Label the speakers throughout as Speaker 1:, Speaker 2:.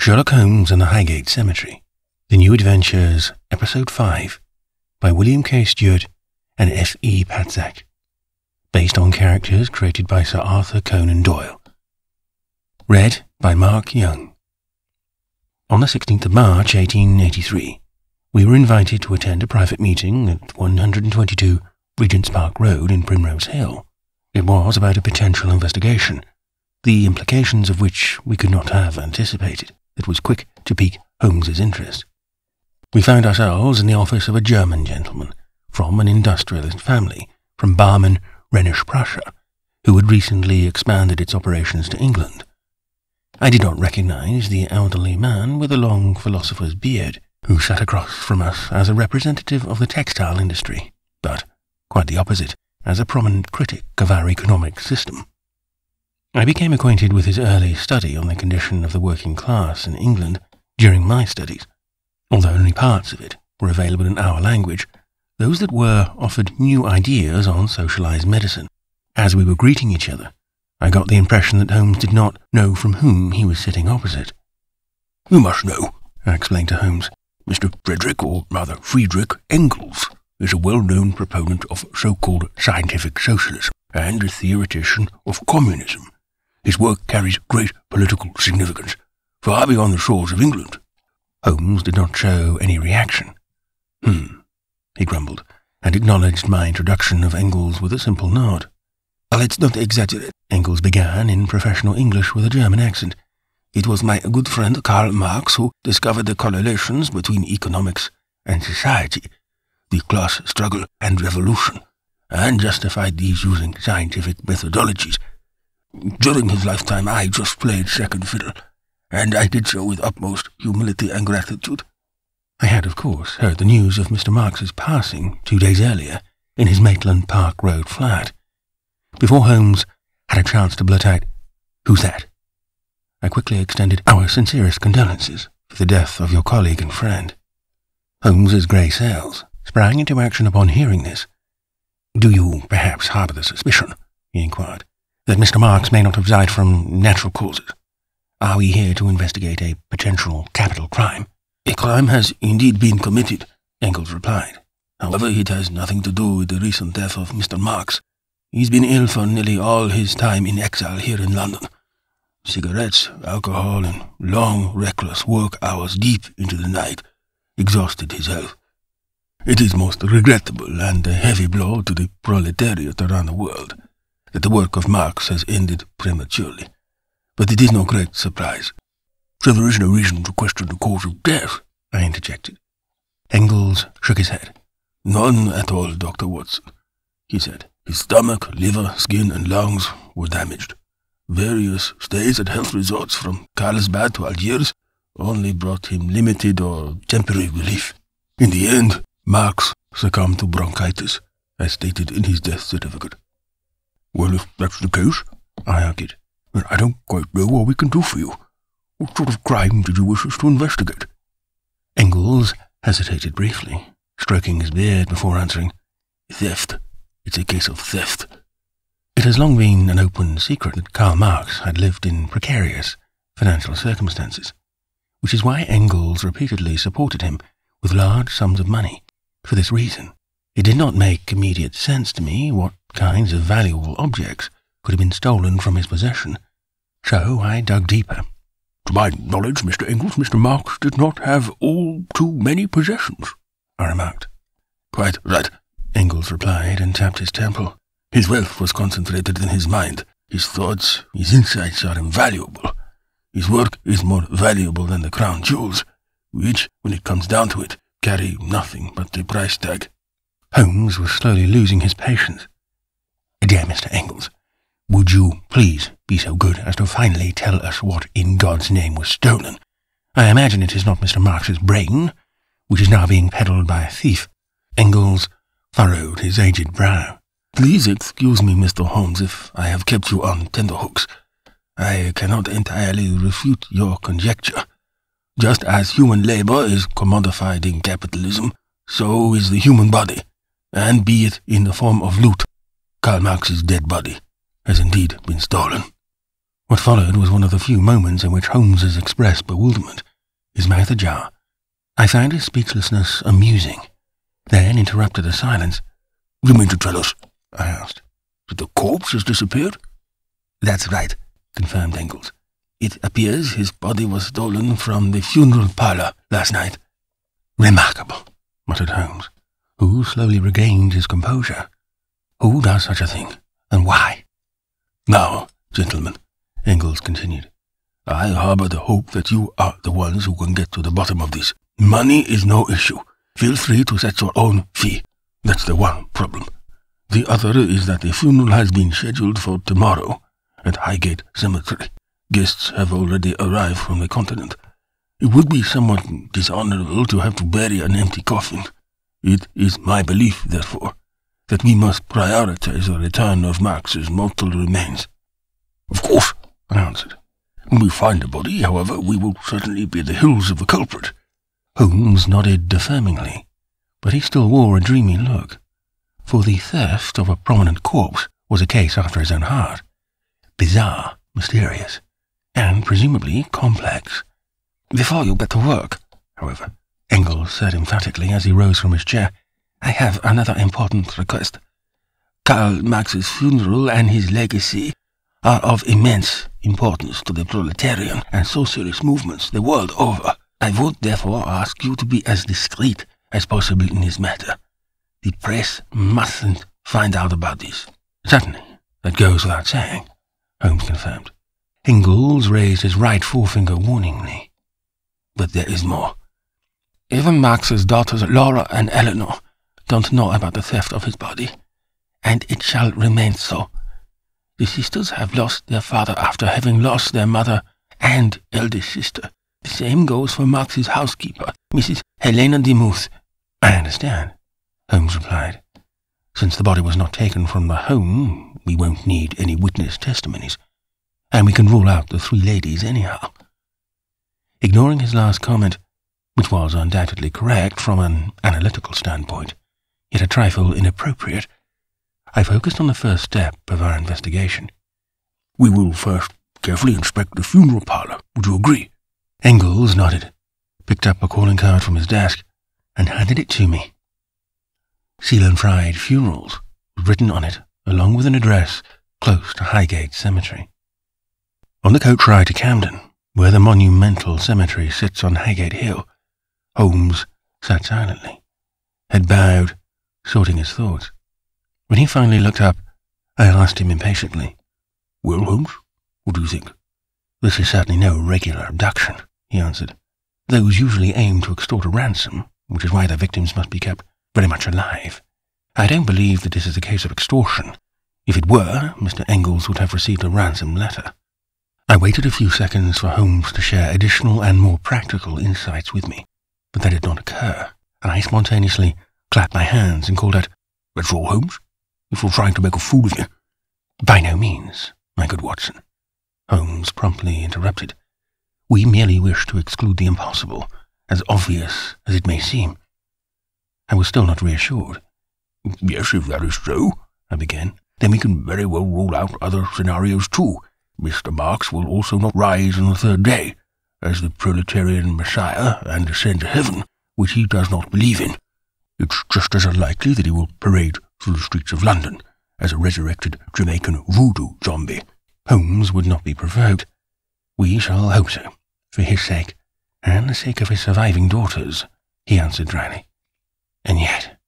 Speaker 1: Sherlock Holmes and the Highgate Cemetery, The New Adventures, Episode 5, by William K. Stewart and F. E. Patzak, based on characters created by Sir Arthur Conan Doyle. Read by Mark Young. On the 16th of March, 1883, we were invited to attend a private meeting at 122 Regent's Park Road in Primrose Hill. It was about a potential investigation, the implications of which we could not have anticipated, that was quick to pique Holmes's interest. We found ourselves in the office of a German gentleman from an industrialist family from Barmen, Rhenish Prussia, who had recently expanded its operations to England. I did not recognize the elderly man with a long philosopher's beard who sat across from us as a representative of the textile industry, but quite the opposite, as a prominent critic of our economic system. I became acquainted with his early study on the condition of the working class in England during my studies. Although only parts of it were available in our language, those that were offered new ideas on socialized medicine. As we were greeting each other, I got the impression that Holmes did not know from whom he was sitting opposite.
Speaker 2: "You must know,"
Speaker 1: I explained to Holmes.
Speaker 2: "Mr. Friedrich Engels is a well-known proponent of so-called scientific socialism and a theoretician of communism. His work carries great political significance, far beyond the shores of England."
Speaker 1: Holmes did not show any reaction. He grumbled, and acknowledged my introduction of Engels with a simple nod.
Speaker 2: "Let's not exaggerate,"
Speaker 1: Engels began in professional English with a German accent.
Speaker 2: "It was my good friend Karl Marx who discovered the correlations between economics and society, the class struggle and revolution, and justified these using scientific methodologies. During his lifetime I just played second fiddle, and I did so with utmost humility and gratitude."
Speaker 1: I had, of course, heard the news of Mr. Marx's passing 2 days earlier in his Maitland Park Road flat. Before Holmes had a chance to blurt out, "Who's that?" I quickly extended our sincerest condolences for the death of your colleague and friend. Holmes's grey cells sprang into action upon hearing this. "Do you perhaps harbour the suspicion," he inquired, "that Mr. Marx may not have died from natural causes? Are we here to investigate a potential capital crime?"
Speaker 2: "A crime has indeed been committed," Engels replied. "However, it has nothing to do with the recent death of Mr. Marx. He's been ill for nearly all his time in exile here in London. Cigarettes, alcohol, and long, reckless work hours deep into the night exhausted his health. It is most regrettable and a heavy blow to the proletariat around the world that the work of Marx has ended prematurely. But it is no great surprise. So there is no reason to question the cause of death,"
Speaker 1: I interjected. Engels shook his head.
Speaker 2: "None at all, Dr. Watson," he said. "His stomach, liver, skin, and lungs were damaged. Various stays at health resorts from Carlsbad to Algiers only brought him limited or temporary relief. In the end, Marx succumbed to bronchitis, as stated in his death certificate." "Well, if that's the case," I argued, "then I don't quite know what we can do for you. What sort of crime did you wish us to investigate?"
Speaker 1: Engels hesitated briefly, stroking his beard before answering.
Speaker 2: "Theft. It's a case of theft."
Speaker 1: It has long been an open secret that Karl Marx had lived in precarious financial circumstances, which is why Engels repeatedly supported him with large sums of money. For this reason, it did not make immediate sense to me what kinds of valuable objects could have been stolen from his possession, so I dug deeper.
Speaker 2: "To my knowledge, Mr. Engels, Mr. Marx did not have all too many possessions," I remarked. "Quite right," Engels replied and tapped his temple. "His wealth was concentrated in his mind. His thoughts, his insights are invaluable. His work is more valuable than the crown jewels, which, when it comes down to it, carry nothing but the price tag."
Speaker 1: Holmes was slowly losing his patience. "Dear Mr. Engels, would you please be so good as to finally tell us what in God's name was stolen? I imagine it is not Mr. Marx's brain, which is now being peddled by a thief." Engels furrowed his aged brow.
Speaker 2: "Please excuse me, Mr. Holmes, if I have kept you on tenterhooks. I cannot entirely refute your conjecture. Just as human labor is commodified in capitalism, so is the human body, and be it in the form of loot, Karl Marx's dead body has indeed been stolen." What followed was one of the few moments in which Holmes expressed bewilderment, his mouth ajar. I found his speechlessness amusing, then interrupted a silence. "You mean to tell us," I asked, "that the corpse has disappeared?" "That's right," confirmed Engels. "It appears his body was stolen from the funeral parlour last night." "Remarkable," muttered Holmes, who slowly regained his composure. "Who does such a thing, and why?" "Now, gentlemen," Engels continued, "I harbour the hope that you are the ones who can get to the bottom of this. Money is no issue. Feel free to set your own fee. That's the one problem. The other is that the funeral has been scheduled for tomorrow at Highgate Cemetery. Guests have already arrived from the continent. It would be somewhat dishonourable to have to bury an empty coffin. It is my belief, therefore, that we must prioritise the return of Marx's mortal remains." "Of course," I answered. "When we find the body, however, we will certainly be at the heels of the culprit." Holmes nodded affirmingly, but he still wore a dreamy look, for the theft of a prominent corpse was a case after his own heart. Bizarre, mysterious, and presumably complex. "Before you get to work, however," Engels said emphatically as he rose from his chair, "I have another important request. Karl Marx's funeral and his legacy are of immense importance to the proletarian and socialist movements the world over. I would therefore ask you to be as discreet as possible in this matter. The press mustn't find out about this." "Certainly, that goes without saying," Holmes confirmed. Engels raised his right forefinger warningly. "But there is more. Even Marx's daughters Laura and Eleanor don't know about the theft of his body, and it shall remain so. The sisters have lost their father after having lost their mother and eldest sister. The same goes for Marx's housekeeper, Mrs. Helena de Muth." "I understand," Holmes replied. "Since the body was not taken from the home, we won't need any witness testimonies, and we can rule out the three ladies anyhow." Ignoring his last comment, which was undoubtedly correct from an analytical standpoint, yet a trifle inappropriate, I focused on the first step of our investigation. "We will first carefully inspect the funeral parlour. Would you agree?" Engels nodded, picked up a calling card from his desk, and handed it to me. "Seal and Fried Funerals" was written on it, along with an address close to Highgate Cemetery. On the coach ride to Camden, where the monumental cemetery sits on Highgate Hill, Holmes sat silently, head bowed, sorting his thoughts. When he finally looked up, I asked him impatiently, "Well, Holmes, what do you think?" "This is certainly no regular abduction," he answered. "Those usually aim to extort a ransom, which is why their victims must be kept very much alive. I don't believe that this is a case of extortion. If it were, Mr. Engels would have received a ransom letter." I waited a few seconds for Holmes to share additional and more practical insights with me, but that did not occur, and I spontaneously clapped my hands and called out, "That's all, Holmes? If you're trying to make a fool of you." "By no means, my good Watson," Holmes promptly interrupted. "We merely wish to exclude the impossible, as obvious as it may seem." I was still not reassured. "Yes, if that is so," I began, "then we can very well rule out other scenarios too. Mr. Marx will also not rise on the third day, as the proletarian messiah, and ascend to heaven, which he does not believe in. It's just as unlikely that he will parade through the streets of London as a resurrected Jamaican voodoo zombie." Holmes would not be provoked. "We shall hope so, for his sake, and the sake of his surviving daughters," he answered dryly. "And yet,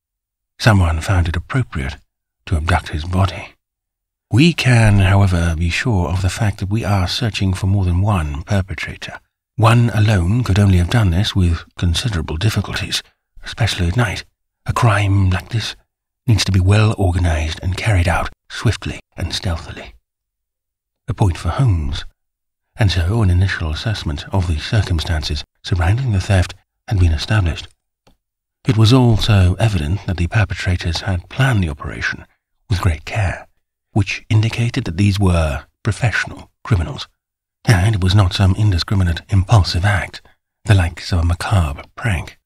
Speaker 2: someone found it appropriate to abduct his body. We can, however, be sure of the fact that we are searching for more than one perpetrator. One alone could only have done this with considerable difficulties, especially at night. A crime like this needs to be well organized and carried out swiftly and stealthily." A point for Holmes, and so an initial assessment of the circumstances surrounding the theft had been established. It was also evident that the perpetrators had planned the operation with great care, which indicated that these were professional criminals, and it was not some indiscriminate, impulsive act, the likes of a macabre prank.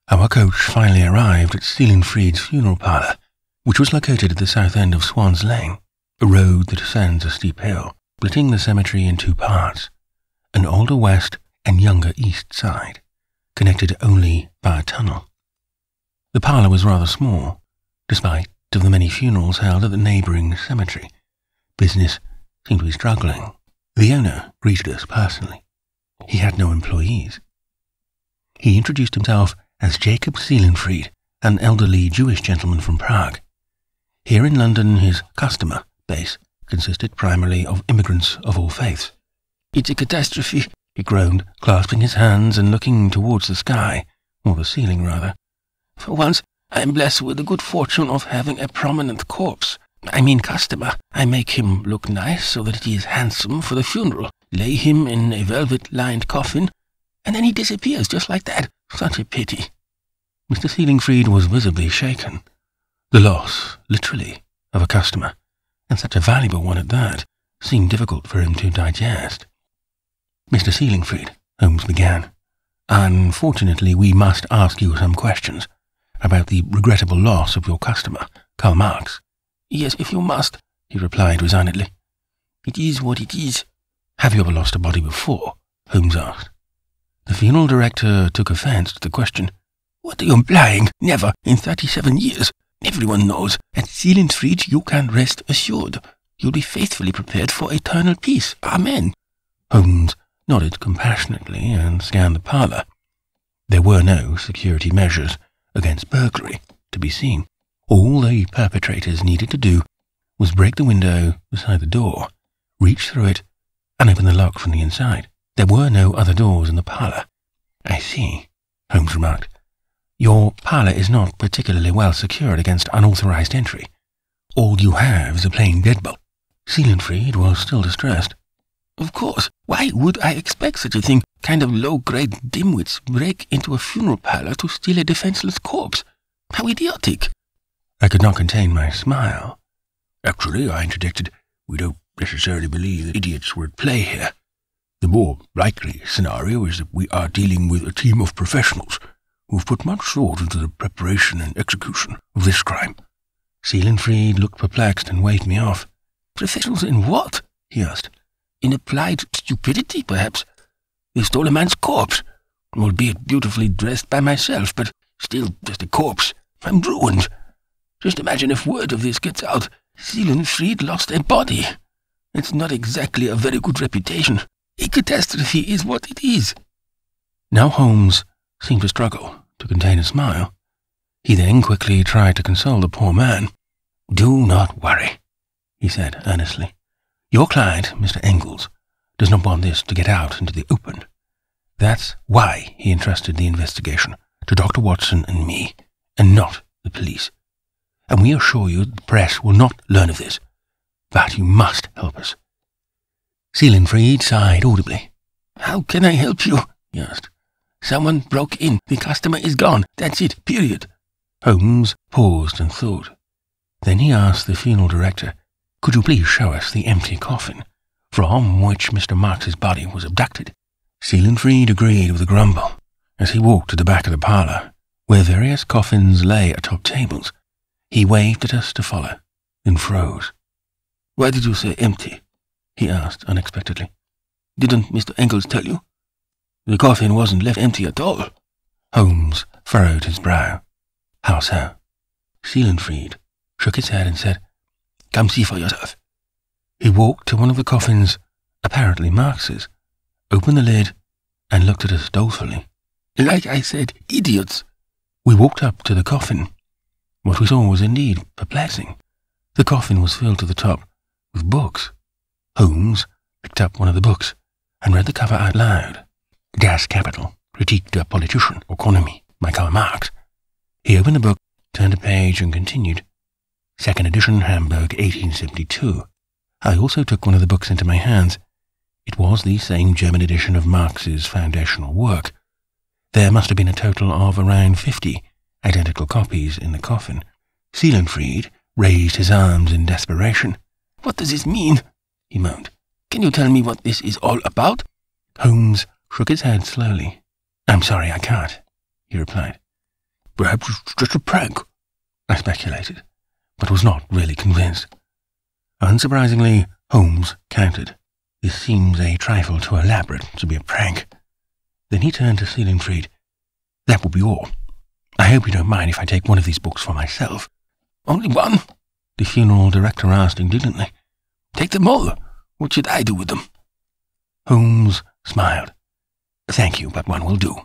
Speaker 2: Our coach finally arrived at Stewart funeral parlour, which was located at the south end of Swan's Lane, a road that ascends a steep hill.
Speaker 1: splitting the cemetery in two parts, an older west and younger east side, connected only by a tunnel. The parlour was rather small, despite of the many funerals held at the neighbouring cemetery. Business seemed to be struggling. The owner greeted us personally. He had no employees. He introduced himself as Jacob Seelenfried, an elderly Jewish gentleman from Prague. Here in London, his customer base consisted primarily of immigrants of all faiths. "It's a catastrophe," he groaned, clasping his hands and looking towards the sky, or the ceiling rather. "For once, I am blessed with the good fortune of having a prominent customer. I make him look nice so that he is handsome for the funeral, lay him in a velvet-lined coffin, and then he disappears just like that. Such a pity." Mr. Seelingfried was visibly shaken. The loss, literally, of a customer, and such a valuable one at that, seemed difficult for him to digest. "Mr. Seelingfried," Holmes began, "unfortunately we must ask you some questions about the regrettable loss of your customer, Karl Marx." "Yes, if you must," he replied resignedly. "It is what it is." "Have you ever lost a body before?" Holmes asked. The funeral director took offence to the question. "What are you implying? Never, in 37 years. Everyone knows. At Seelenfried you can rest assured. You'll be faithfully prepared for eternal peace. Amen." Holmes nodded compassionately and scanned the parlour. There were no security measures against burglary to be seen. All the perpetrators needed to do was break the window beside the door, reach through it, and open the lock from the inside. There were no other doors in the parlour. "I see," Holmes remarked. "Your parlour is not particularly well secured against unauthorized entry. All you have is a plain deadbolt." Seelenfried was still distressed. "Of course. Why would I expect such a thing? Kind of low-grade dimwits break into a funeral parlour to steal a defenseless corpse. How idiotic!" I could not contain my smile. "Actually," I interjected, "we don't necessarily believe that idiots were at play here. The more likely scenario is that we are dealing with a team of professionals who've put much thought into the preparation and execution of this crime." Seelenfried looked perplexed and waved me off. "Professionals in what?" he asked. "In applied stupidity, perhaps? They stole a man's corpse, albeit beautifully dressed by myself, but still just a corpse. I'm ruined. Just imagine if word of this gets out. Seelenfried lost a body. It's not exactly a very good reputation. A catastrophe is what it is." Now Holmes seemed to struggle to contain a smile. He then quickly tried to console the poor man. "Do not worry," he said earnestly. "Your client, Mr. Engels, does not want this to get out into the open. That's why he entrusted the investigation to Dr. Watson and me, and not the police. And we assure you that the press will not learn of this. But you must help us." Seelenfried sighed audibly. "How can I help you?" he asked. "Someone broke in. The customer is gone. That's it, period." Holmes paused and thought. Then he asked the funeral director, "Could you please show us the empty coffin from which Mr. Marx's body was abducted?" Seelenfried agreed with a grumble as he walked to the back of the parlour, where various coffins lay atop tables. He waved at us to follow, then froze. "Why did you say empty?" he asked unexpectedly. "Didn't Mr. Engels tell you? The coffin wasn't left empty at all." Holmes furrowed his brow. "How so?" Seelenfried shook his head and said, "Come see for yourself." He walked to one of the coffins, apparently Marx's, opened the lid, and looked at us dolefully. "Like I said, idiots." We walked up to the coffin. What we saw was indeed perplexing. The coffin was filled to the top with books. Holmes picked up one of the books and read the cover out loud. Das Kapital, Kritik der politischen Ökonomie by Karl Marx. He opened the book, turned a page, and continued. Second edition, Hamburg, 1872. I also took one of the books into my hands. It was the same German edition of Marx's foundational work. There must have been a total of around 50 identical copies in the coffin. Seelenfried raised his arms in desperation. "What does this mean?" he moaned. "Can you tell me what this is all about?" Holmes shook his head slowly. "I'm sorry, I can't," he replied. "Perhaps it's just a prank," I speculated, but was not really convinced. Unsurprisingly, Holmes countered. This seems a trifle too elaborate to be a prank. Then he turned to Seelenfried. That will be all. I hope you don't mind if I take one of these books for myself.
Speaker 2: Only one? The funeral director asked indignantly. Take them all. What should I do with them?
Speaker 1: Holmes smiled. Thank you, but one will do.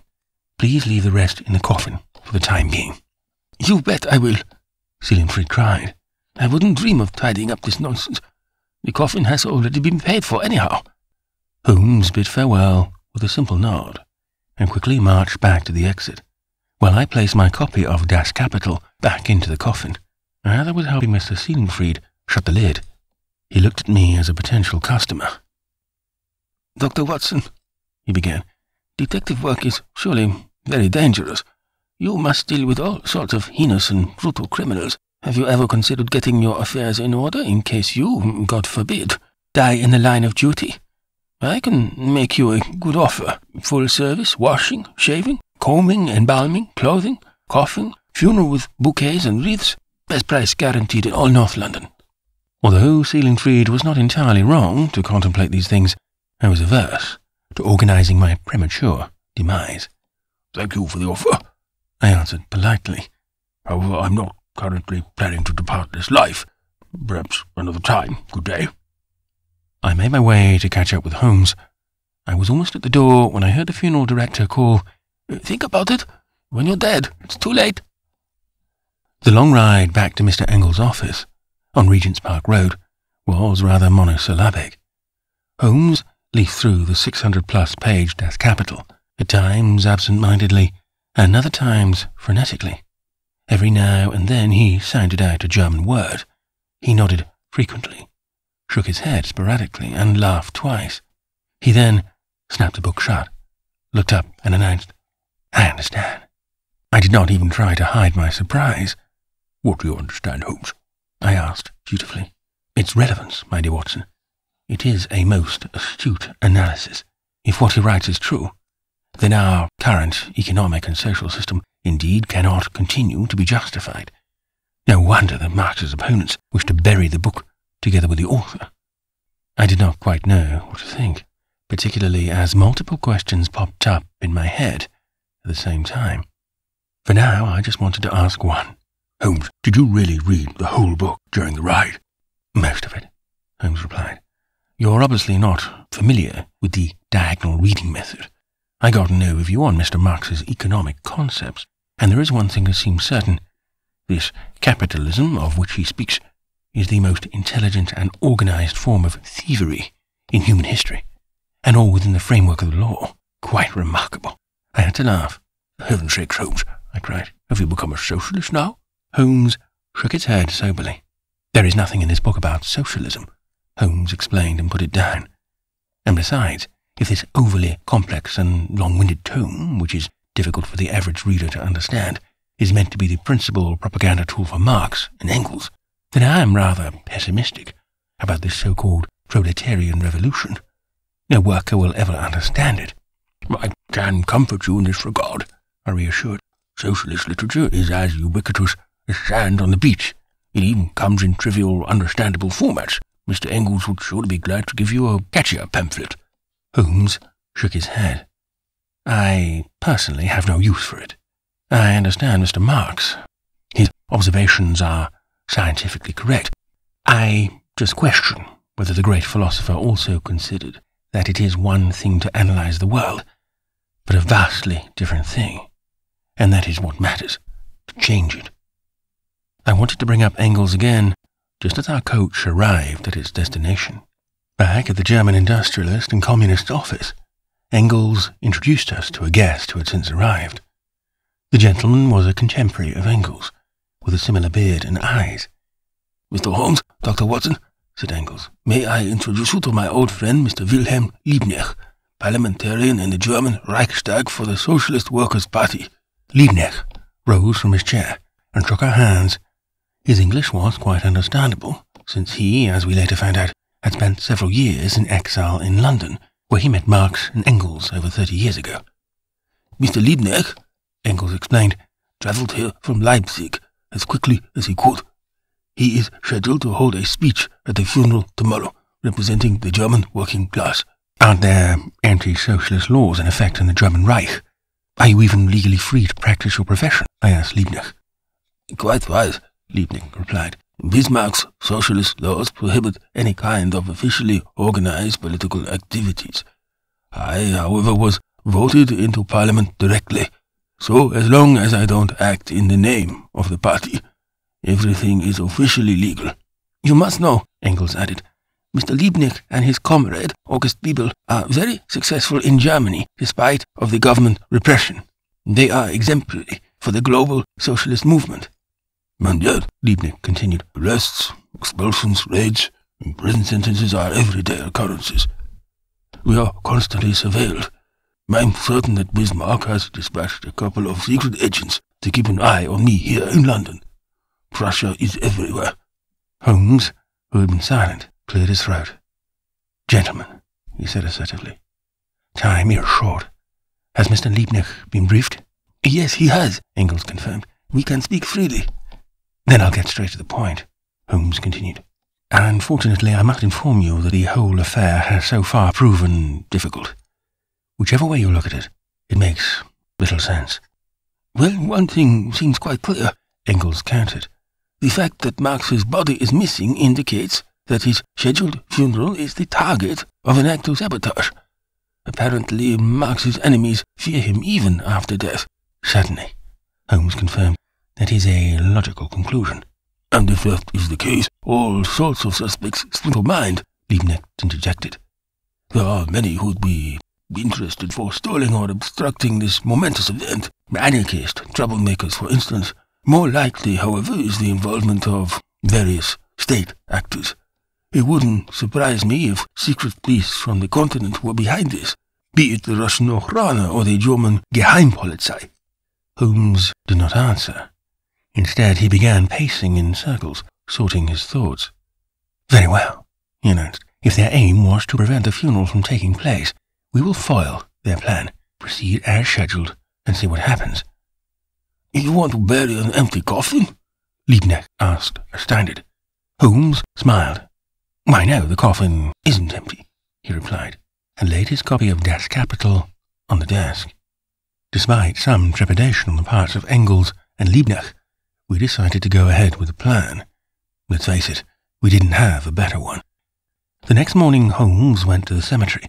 Speaker 1: Please leave the rest in the coffin for the time being.
Speaker 2: You bet I will, Seelenfried cried. I wouldn't dream of tidying up this nonsense. The coffin has already been paid for anyhow.
Speaker 1: Holmes bid farewell with a simple nod, and quickly marched back to the exit, while I placed my copy of Das Kapital back into the coffin. As I was helping Mr. Seelenfried shut the lid, he looked at me as a potential customer.
Speaker 2: Dr. Watson, he began, detective work is surely very dangerous. You must deal with all sorts of heinous and brutal criminals. Have you ever considered getting your affairs in order in case you, God forbid, die in the line of duty? I can make you a good offer. Full service, washing, shaving, combing, embalming, clothing, coffin, funeral with bouquets and wreaths. Best price guaranteed in all North London.
Speaker 1: Although Seelenfried was not entirely wrong to contemplate these things, I was averse to organizing my premature demise.
Speaker 2: Thank you for the offer, I answered politely. However, I'm not currently planning to depart this life. Perhaps another time. Good day.
Speaker 1: I made my way to catch up with Holmes. I was almost at the door when I heard the funeral director call,
Speaker 2: Think about it. When you're dead, it's too late.
Speaker 1: The long ride back to Mr. Engels' office, on Regent's Park Road, was rather monosyllabic. Holmes leafed through the 600-plus page Das Kapital, at times absent-mindedly, and other times frenetically. Every now and then he sounded out a German word. He nodded frequently, shook his head sporadically, and laughed twice. He then snapped the book shut, looked up, and announced, I understand. I did not even try to hide my surprise.
Speaker 2: What do you understand, Holmes?
Speaker 1: I asked dutifully. Its relevance, my dear Watson. It is a most astute analysis. If what he writes is true, then our current economic and social system indeed cannot continue to be justified. No wonder that Marx's opponents wish to bury the book together with the author. I did not quite know what to think, particularly as multiple questions popped up in my head at the same time. For now, I just wanted to ask one.
Speaker 2: Holmes, did you really read the whole book during the ride?
Speaker 1: Most of it, Holmes replied. You're obviously not familiar with the diagonal reading method. I got an overview on Mr. Marx's economic concepts, and there is one thing that seems certain. This capitalism of which he speaks is the most intelligent and organized form of thievery in human history, and all within the framework of the law. Quite remarkable. I had to laugh.
Speaker 2: For heaven's sake, Holmes, I cried. Have you become a socialist now?
Speaker 1: Holmes shook his head soberly. There is nothing in this book about socialism, Holmes explained and put it down. And besides, if this overly complex and long-winded tome, which is difficult for the average reader to understand, is meant to be the principal propaganda tool for Marx and Engels, then I am rather pessimistic about this so-called proletarian revolution. No worker will ever understand it.
Speaker 2: I can comfort you in this regard, I reassured. Socialist literature is as ubiquitous as sand on the beach. It even comes in trivial, understandable formats. Mr. Engels would surely be glad to give you a catchier pamphlet.
Speaker 1: Holmes shook his head. I personally have no use for it. I understand Mr. Marx. His observations are scientifically correct. I just question whether the great philosopher also considered that it is one thing to analyze the world, but a vastly different thing, and that is what matters, to change it. I wanted to bring up Engels again, just as our coach arrived at its destination. Back at the German industrialist and communist's office, Engels introduced us to a guest who had since arrived. The gentleman was a contemporary of Engels, with a similar beard and eyes.
Speaker 2: Mr. Holmes, Dr. Watson, said Engels, may I introduce you to my old friend, Mr. Wilhelm Liebknecht, parliamentarian in the German Reichstag for the Socialist Workers' Party.
Speaker 1: Liebknecht rose from his chair and shook our hands. His English was quite understandable, since he, as we later found out, had spent several years in exile in London, where he met Marx and Engels over 30 years ago.
Speaker 2: Mr. Liebknecht, Engels explained, travelled here from Leipzig as quickly as he could. He is scheduled to hold a speech at the funeral tomorrow. representing the German working class.
Speaker 1: Aren't there anti-socialist laws in effect in the German Reich? Are you even legally free to practice your profession? I asked Liebknecht.
Speaker 2: Quite right, Liebknecht replied. Bismarck's socialist laws prohibit any kind of officially organized political activities. I, however, was voted into Parliament directly, so as long as I don't act in the name of the party, everything is officially legal. You must know, Engels added, Mr. Liebknecht and his comrade, August Bebel, are very successful in Germany despite of the government repression. They are exemplary for the global socialist movement.
Speaker 1: And yet, Liebknecht continued, arrests, expulsions, raids, and prison sentences are everyday occurrences. We are constantly surveilled. I'm certain that Bismarck has dispatched a couple of secret agents to keep an eye on me here in London. Prussia is everywhere. Holmes, who had been silent, cleared his throat. Gentlemen, he said assertively, time is short. Has Mr. Liebknecht been briefed?
Speaker 2: Yes, he has, Engels confirmed. We can speak freely.
Speaker 1: Then I'll get straight to the point, Holmes continued. Unfortunately, I must inform you that the whole affair has so far proven difficult. Whichever way you look at it, it makes little sense.
Speaker 2: Well, one thing seems quite clear, Engels countered. The fact that Marx's body is missing indicates that his scheduled funeral is the target of an act of sabotage. Apparently, Marx's enemies fear him even after death.
Speaker 1: Certainly, Holmes confirmed. That is a logical conclusion.
Speaker 2: And if that is the case, all sorts of suspects spring to mind, Liebknecht interjected. There are many who'd be interested for stalling or obstructing this momentous event. Anarchist troublemakers, for instance. More likely, however, is the involvement of various state actors. It wouldn't surprise me if secret police from the continent were behind this, be it the Russian Ochrana or the German Geheimpolizei.
Speaker 1: Holmes did not answer. Instead, he began pacing in circles, sorting his thoughts. Very well, he announced. If their aim was to prevent the funeral from taking place, we will foil their plan, proceed as scheduled, and see what happens.
Speaker 2: You want to bury an empty coffin?
Speaker 1: Liebknecht asked, astounded. Holmes smiled. Why no, the coffin isn't empty, he replied, and laid his copy of Das Kapital on the desk. Despite some trepidation on the parts of Engels and Liebknecht, we decided to go ahead with the plan. Let's face it, we didn't have a better one. The next morning Holmes went to the cemetery,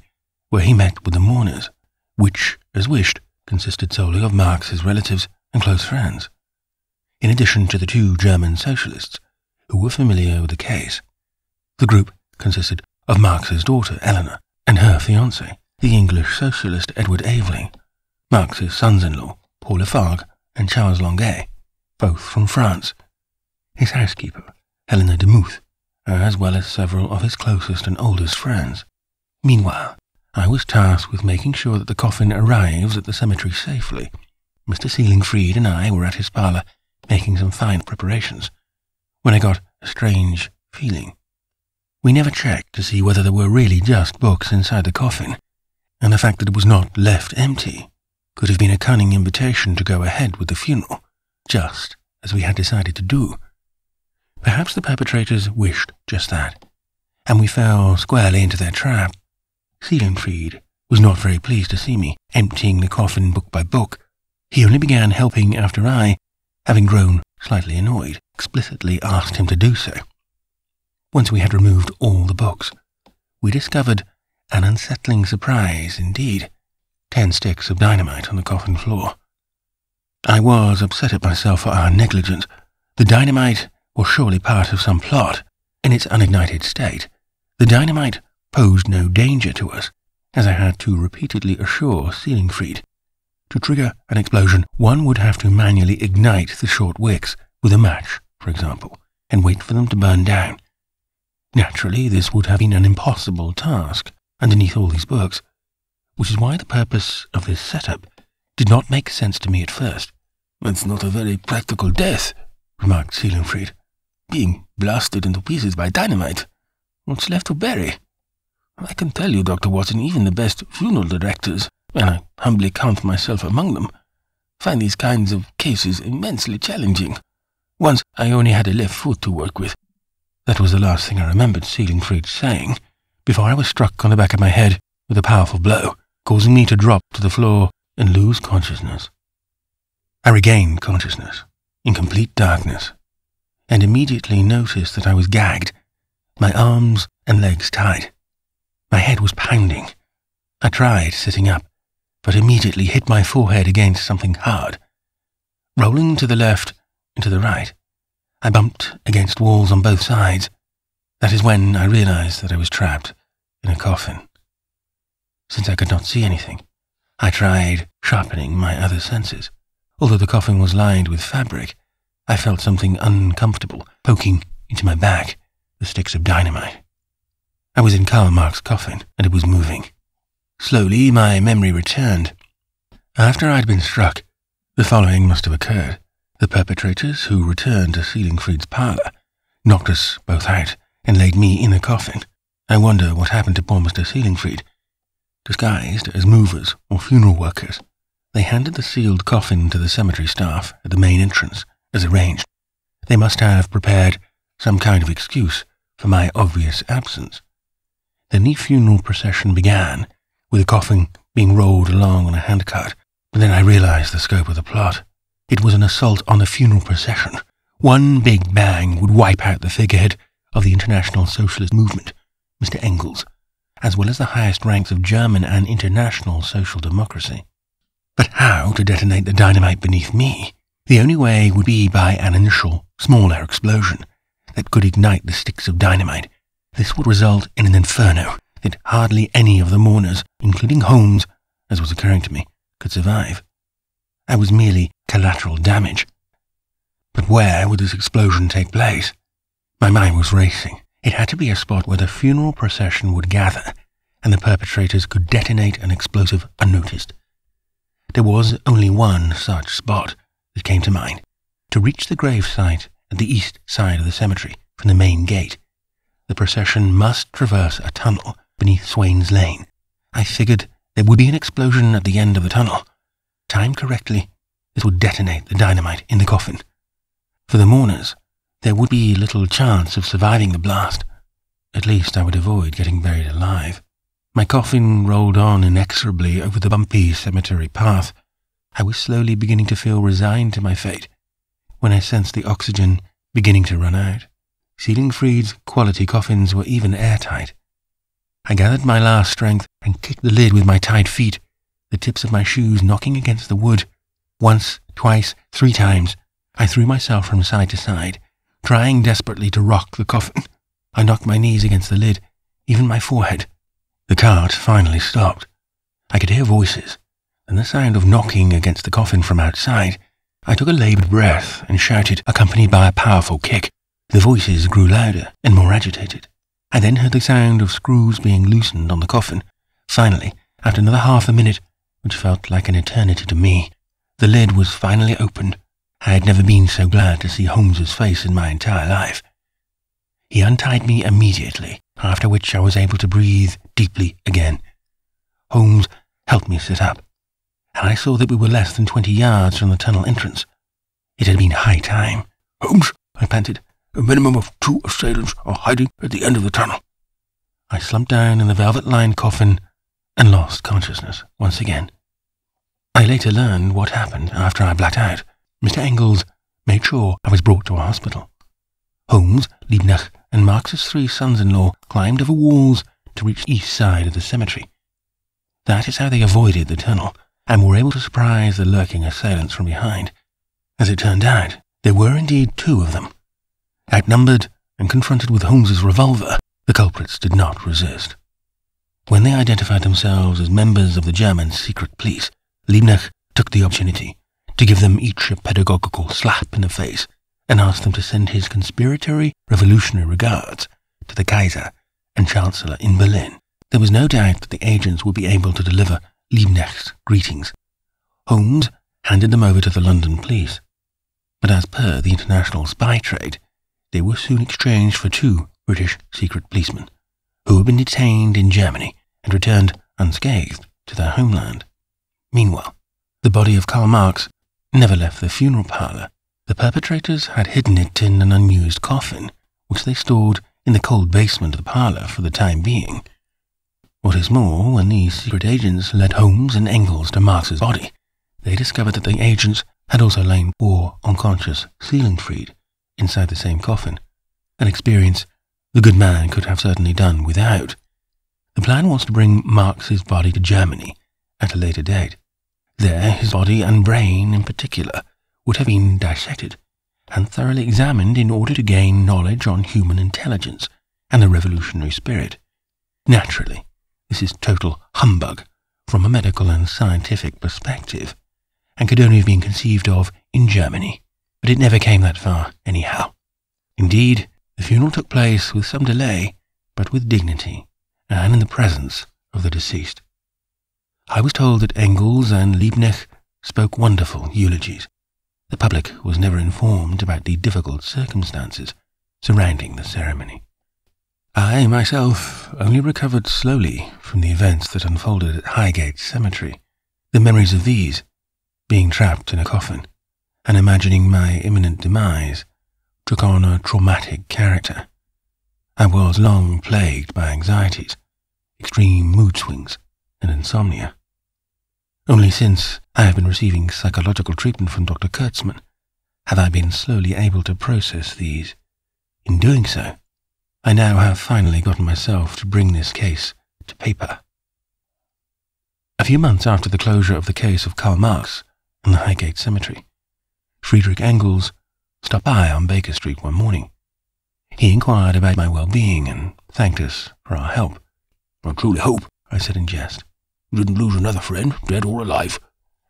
Speaker 1: where he met with the mourners, which, as wished, consisted solely of Marx's relatives and close friends, in addition to the two German socialists who were familiar with the case. The group consisted of Marx's daughter, Eleanor, and her fiancé, the English socialist Edward Aveling, Marx's sons-in-law, Paul Lafargue and Charles Longuet, both from France, his housekeeper, Helena de Muth, as well as several of his closest and oldest friends. Meanwhile, I was tasked with making sure that the coffin arrives at the cemetery safely. Mr. Seelingfried and I were at his parlour, making some fine preparations, when I got a strange feeling. We never checked to see whether there were really just books inside the coffin, and the fact that it was not left empty could have been a cunning invitation to go ahead with the funeral, just as we had decided to do. Perhaps the perpetrators wished just that, and we fell squarely into their trap. Seelingfried was not very pleased to see me emptying the coffin book by book. He only began helping after I, having grown slightly annoyed, explicitly asked him to do so. Once we had removed all the books, we discovered an unsettling surprise indeed. 10 sticks of dynamite on the coffin floor. I was upset at myself for our negligence. The dynamite was surely part of some plot. In its unignited state, the dynamite posed no danger to us, as I had to repeatedly assure Seelingfried. To trigger an explosion, one would have to manually ignite the short wicks with a match, for example, and wait for them to burn down. Naturally, this would have been an impossible task underneath all these books, which is why the purpose of this setup did not make sense to me at first.
Speaker 2: It's not a very practical death, remarked Seelingfried. Being blasted into pieces by dynamite. What's left to bury? I can tell you, Dr. Watson, even the best funeral directors, and I humbly count myself among them, find these kinds of cases immensely challenging. Once I only had a left foot to work with.
Speaker 1: That was the last thing I remembered Seelingfried saying, before I was struck on the back of my head with a powerful blow, causing me to drop to the floor and lose consciousness. I regained consciousness in complete darkness, and immediately noticed that I was gagged, my arms and legs tied. My head was pounding. I tried sitting up, but immediately hit my forehead against something hard. Rolling to the left and to the right, I bumped against walls on both sides. That is when I realized that I was trapped in a coffin. Since I could not see anything, I tried sharpening my other senses. Although the coffin was lined with fabric, I felt something uncomfortable poking into my back, the sticks of dynamite. I was in Karl Marx's coffin, and it was moving. Slowly, my memory returned. After I'd been struck, the following must have occurred. The perpetrators, who returned to Seelingfried's parlour, knocked us both out and laid me in a coffin. I wonder what happened to poor Mr. Seelingfried. Disguised as movers or funeral workers, they handed the sealed coffin to the cemetery staff at the main entrance, as arranged. They must have prepared some kind of excuse for my obvious absence. Then the funeral procession began, with the coffin being rolled along on a handcart. But then I realized the scope of the plot. It was an assault on the funeral procession. One big bang would wipe out the figurehead of the international socialist movement, Mr. Engels, as well as the highest ranks of German and international social democracy. But how to detonate the dynamite beneath me? The only way would be by an initial, smaller explosion that could ignite the sticks of dynamite. This would result in an inferno that hardly any of the mourners, including Holmes, as was occurring to me, could survive. I was merely collateral damage. But where would this explosion take place? My mind was racing. It had to be a spot where the funeral procession would gather, and the perpetrators could detonate an explosive unnoticed. There was only one such spot that came to mind. To reach the gravesite at the east side of the cemetery from the main gate, the procession must traverse a tunnel beneath Swain's Lane. I figured there would be an explosion at the end of the tunnel. Timed correctly, this would detonate the dynamite in the coffin. For the mourners, there would be little chance of surviving the blast. At least I would avoid getting buried alive. My coffin rolled on inexorably over the bumpy cemetery path. I was slowly beginning to feel resigned to my fate when I sensed the oxygen beginning to run out. Seelingfried's quality coffins were even airtight. I gathered my last strength and kicked the lid with my tied feet, the tips of my shoes knocking against the wood. Once, twice, 3 times, I threw myself from side to side, trying desperately to rock the coffin. I knocked my knees against the lid, even my forehead. The cart finally stopped. I could hear voices, and the sound of knocking against the coffin from outside. I took a laboured breath and shouted, accompanied by a powerful kick. The voices grew louder and more agitated. I then heard the sound of screws being loosened on the coffin. Finally, after another half a minute, which felt like an eternity to me, the lid was finally opened. I had never been so glad to see Holmes's face in my entire life. He untied me immediately, after which I was able to breathe deeply again. Holmes helped me sit up, and I saw that we were less than 20 yards from the tunnel entrance. It had been high time.
Speaker 2: "Holmes," I panted, "a minimum of 2 assailants are hiding at the end of the tunnel."
Speaker 1: I slumped down in the velvet-lined coffin and lost consciousness once again. I later learned what happened after I blacked out. Mr. Engels made sure I was brought to a hospital. Holmes, Liebknecht, and Marx's 3 sons-in-law climbed over walls to reach the east side of the cemetery. That is how they avoided the tunnel and were able to surprise the lurking assailants from behind. As it turned out, there were indeed 2 of them. Outnumbered and confronted with Holmes's revolver, the culprits did not resist. When they identified themselves as members of the German secret police, Liebknecht took the opportunity to give them each a pedagogical slap in the face and asked them to send his conspiratory revolutionary regards to the Kaiser and Chancellor in Berlin. There was no doubt that the agents would be able to deliver Liebknecht's greetings. Holmes handed them over to the London police, but as per the international spy trade, they were soon exchanged for 2 British secret policemen, who had been detained in Germany and returned unscathed to their homeland. Meanwhile, the body of Karl Marx never left the funeral parlour. The perpetrators had hidden it in an unused coffin, which they stored in the cold basement of the parlour for the time being. What is more, when the secret agents led Holmes and Engels to Marx's body, they discovered that the agents had also lain poor, unconscious Seelenfried inside the same coffin, an experience the good man could have certainly done without. The plan was to bring Marx's body to Germany at a later date. There, his body and brain in particular would have been dissected and thoroughly examined in order to gain knowledge on human intelligence and the revolutionary spirit. Naturally, this is total humbug from a medical and scientific perspective, and could only have been conceived of in Germany, but it never came that far anyhow. Indeed, the funeral took place with some delay, but with dignity, and in the presence of the deceased. I was told that Engels and Liebknecht spoke wonderful eulogies. The public was never informed about the difficult circumstances surrounding the ceremony. I myself only recovered slowly from the events that unfolded at Highgate Cemetery. The memories of these, being trapped in a coffin, and imagining my imminent demise, took on a traumatic character. I was long plagued by anxieties, extreme mood swings, and insomnia. Only since I have been receiving psychological treatment from Dr. Kurtzman have I been slowly able to process these. In doing so, I now have finally gotten myself to bring this case to paper. A few months after the closure of the case of Karl Marx in the Highgate Cemetery, Friedrich Engels stopped by on Baker Street one morning. He inquired about my well-being and thanked us for our help.
Speaker 2: "I truly hope,"
Speaker 1: I said in jest,
Speaker 2: "you didn't lose another friend, dead or alive."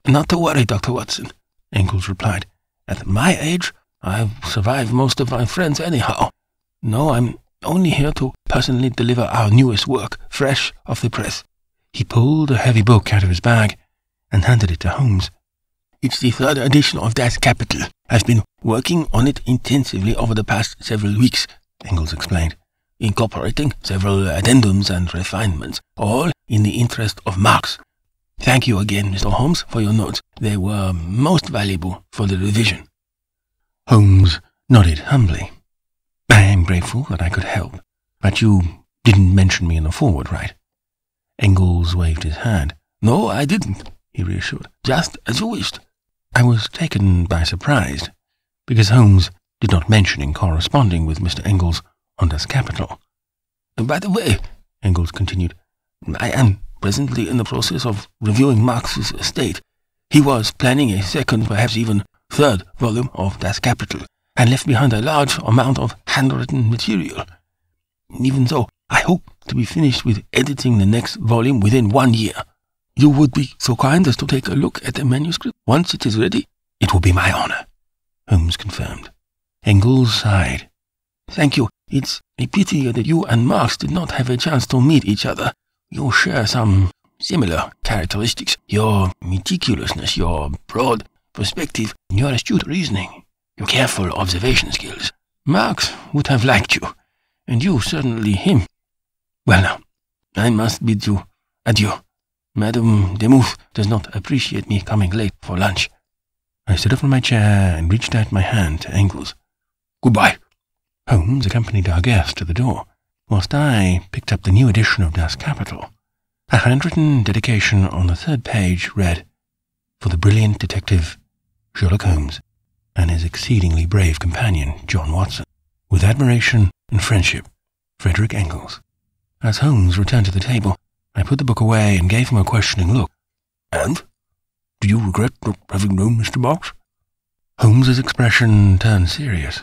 Speaker 3: "Not to worry, Dr. Watson," Engels replied. "At my age, I've survived most of my friends anyhow. No, I'm only here to personally deliver our newest work, fresh off the press."
Speaker 1: He pulled a heavy book out of his bag and handed it to Holmes.
Speaker 3: "It's the third edition of Das Kapital. I've been working on it intensively over the past several weeks," Engels explained, "incorporating several addendums and refinements, all in the interest of Marx. Thank you again, Mr. Holmes, for your notes. They were most valuable for the revision."
Speaker 1: Holmes nodded humbly. "I am grateful that I could help, but you didn't mention me in the foreword, right?" Engels waved his hand.
Speaker 3: "No, I didn't," he reassured. "Just as you wished."
Speaker 1: I was taken by surprise, because Holmes did not mention corresponding with Mr. Engels on Das Kapital.
Speaker 3: "By the way," Engels continued, "I am presently in the process of reviewing Marx's estate. He was planning a second, perhaps even third volume of Das Kapital, and left behind a large amount of handwritten material. Even so, I hope to be finished with editing the next volume within 1 year. You would be so kind as to take a look at the manuscript once it is ready?"
Speaker 1: "It will be my honor," Holmes confirmed. Engels sighed.
Speaker 3: "Thank you. It's a pity that you and Marx did not have a chance to meet each other. You share some similar characteristics. Your meticulousness, your broad perspective, your astute reasoning, your careful observation skills. Marx would have liked you, and you certainly him. Well now, I must bid you adieu. Madame Demuth does not appreciate me coming late for lunch."
Speaker 1: I stood up from my chair and reached out my hand to Engels.
Speaker 2: "Goodbye."
Speaker 1: Holmes accompanied our guest to the door, whilst I picked up the new edition of Das Kapital. A handwritten dedication on the third page read, "For the brilliant detective Sherlock Holmes and his exceedingly brave companion John Watson. With admiration and friendship, Friedrich Engels." As Holmes returned to the table, I put the book away and gave him a questioning look.
Speaker 2: "And? Do you regret not having known Mr. Marx?"
Speaker 1: Holmes's expression turned serious.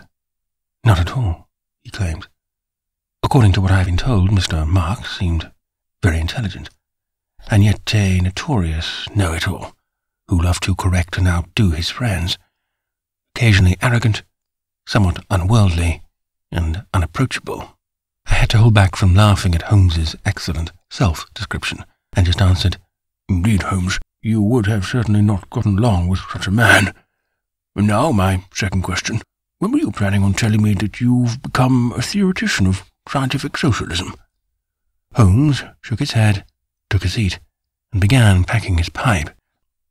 Speaker 1: "Not at all," he claimed. "According to what I've been told, Mr. Marx seemed very intelligent, and yet a notorious know-it-all, who loved to correct and outdo his friends, occasionally arrogant, somewhat unworldly, and unapproachable." I had to hold back from laughing at Holmes's excellent self-description, and just answered,
Speaker 2: "Indeed, Holmes, you would have certainly not gotten along with such a man. And now, my second question. When were you planning on telling me that you've become a theoretician of scientific socialism?"
Speaker 1: Holmes shook his head, took a seat, and began packing his pipe.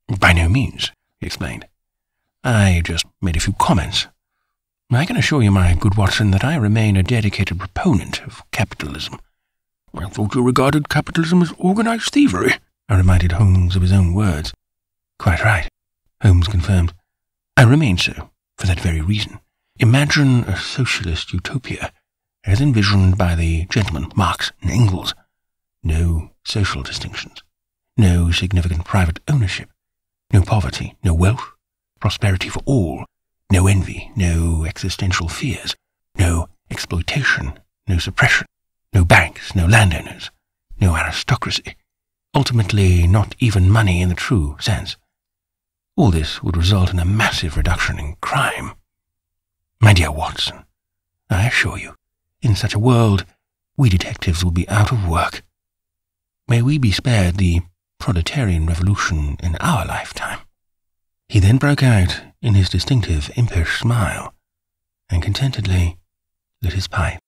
Speaker 1: "By no means," he explained. "I just made a few comments. I can assure you, my good Watson, that I remain a dedicated proponent of capitalism.
Speaker 2: I thought you regarded capitalism as organized thievery, I reminded Holmes of his own words.
Speaker 1: Quite right, Holmes confirmed. I remain so, for that very reason. Imagine a socialist utopia, as envisioned by the gentlemen Marx and Engels. No social distinctions, no significant private ownership, no poverty, no wealth, prosperity for all, no envy, no existential fears, no exploitation, no suppression, no banks, no landowners, no aristocracy, ultimately not even money in the true sense. All this would result in a massive reduction in crime. My dear Watson, I assure you, in such a world, we detectives will be out of work. May we be spared the proletarian revolution in our lifetime. He then broke out in his distinctive impish smile, and contentedly lit his pipe.